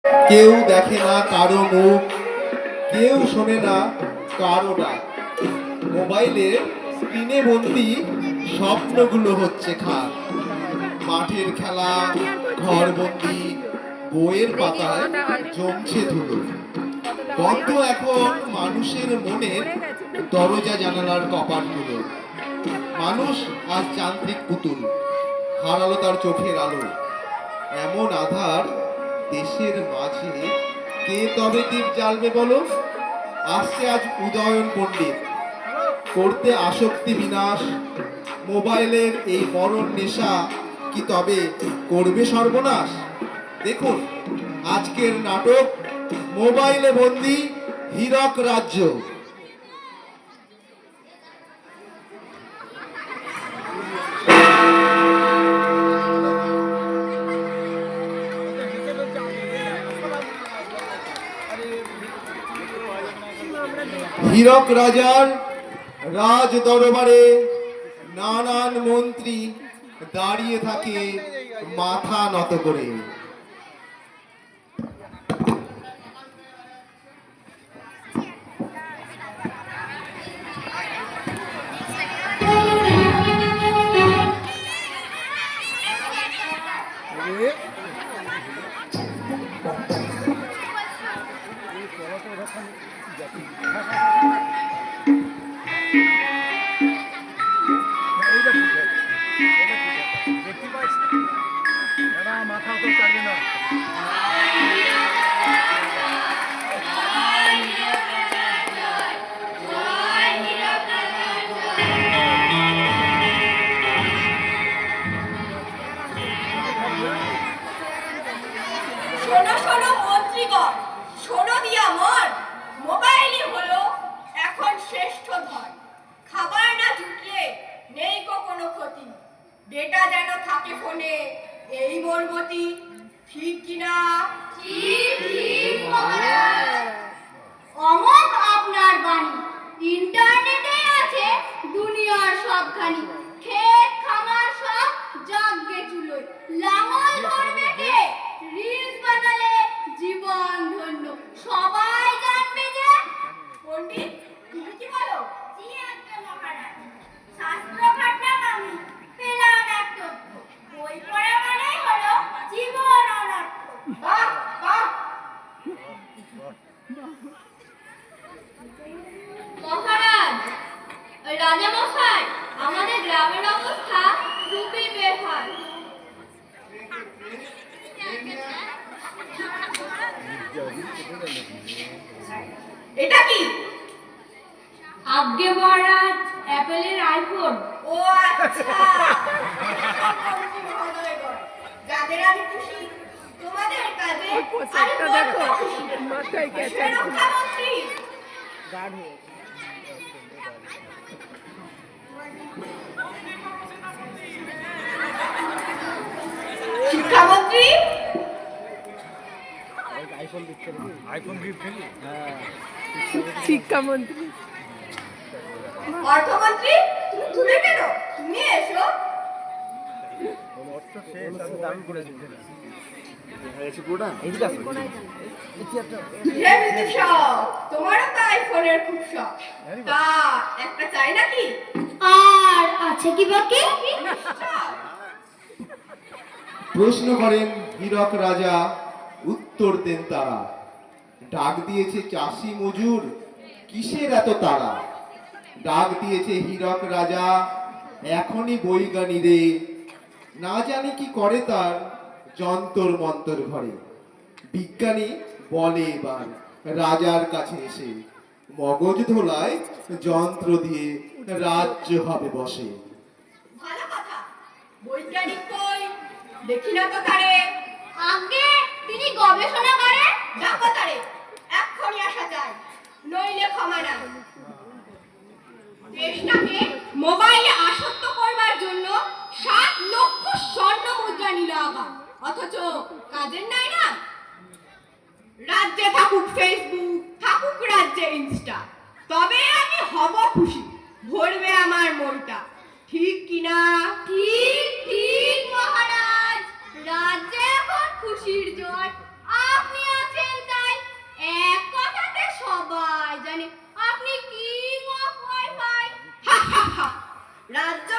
কেউ দেখে না কারো মুখ, কেউ শোনে না কারো ডাক। মোবাইলের স্ক্রিনে বন্দি স্বপ্নগুলো হচ্ছে খাক। মাঠের খেলা, ঘর বন্দি, বইয়ের পাতায় জমছে ধুলো। বন্ধ এখন মানুষের মনের দরজা জানালার কপাটগুলো। মানুষ আজ যান্ত্রিক পুতুল, হারালো তার চোখের আলো। এমন আধার দেশের মাঝে কে তবে দীপ জ্বালবে বলো? আসছে আজ উদয়ন পণ্ডিত, করতে আসক্তি বিনাশ। মোবাইলের এই মরণ নেশা কি তবে করবে সর্বনাশ? দেখুন আজকের নাটক মোবাইলে বন্দি হীরক রাজ্য। হীরক রাজার রাজ দরবারে নানান মন্ত্রী দাঁড়িয়ে থাকে মাথা নত করে। মাথা তো চাইবে না। শোনো শোনো মন্ত্রীগণ, শোনো দিয়া মন, মোবাইলই হলো এখন শ্রেষ্ঠ ধন। খাবার না জুটলে নেই কোনো ক্ষতি, ডেটা যেন থাকে ফোনে এই বরবতি। ঠিক কিনা? ঠিক ঠিক মহারাজ। অমোঘ আপনার বাণী, ইন্টারনেটে আছে দুনিয়ার সবখানি। ক্ষেত খামার সব জাগবে চুলোয়, লাঙল ধরবে কে? রিলস বানালে জীবন ধন্য, সবাই জানবে যে। পণ্ডিত তুমি কি বলো? জি আজ্ঞা মহারাজ, শাস্ত্র ঘাটলাম আমি, পেলাম এক তথ্য। বই পড়া মানেই হলো জীবন অনর্থ। বাহ বাহ। মহারাজ, রাজা মশাই, আমাদের গ্রামের অবস্থা খুবই বেহাল। এটা কি? আজ্ঞে মহারাজ, অ্যাপেলের আইফোন। ও আচ্ছা। যাদের আমি খুশি, তোমাদের কাজে পোশাকটা দেখো, মাথায় ক্যাচার রক্ষামন্ত্রী। শিক্ষামন্ত্রী, আইফোন গিফট খেলি। শিক্ষামন্ত্রী, অর্থমন্ত্রী, তুমি দূরে কেন? তুমি এসো। হে বিদূষক, তোমারও তো আইফোনের খুব শখ, তা একটা চাই নাকি? আর আছে কি বাকি? প্রশ্ন করেন হীরক রাজা, উত্তর দেন তারা। ডাক দিয়েছে চাষি মজুর, কিসের এত তারা? ডাক দিয়েছে হীরক রাজা, এখনই বৈজ্ঞানী রে। না জানি কি করে তার যন্তর মন্তর ঘরে। বিজ্ঞানী বলে এবার রাজার কাছে এসে, মগজ ধোলায় যন্ত্র দিয়ে রাজ্য হবে বসে। ভালো কথা, বৈজ্ঞানিক কই? দেখি না তো তারে। আগে তিনি গবেষণা করে। ডাকো তারে, এক্ষুনি আসা চাই, নইলে ক্ষমা নাই। দেশটাকে মোবাইলে আসক্ত করবার জন্য 7 লক্ষ স্বর্ণ মুদ্রা নিল আগা, অথচ কাজের নাই না। রাজ্যে থাকুক ফেসবুক, থাকুক রাজ্যে ইনস্টা, তবে আমি হব খুশি, ভরবে আমার মনটা। ঠিক কিনা? ঠিক ঠিক মহারাজ, রাজ্যে এখন খুশির জোয়ার। আপনি রাজ্য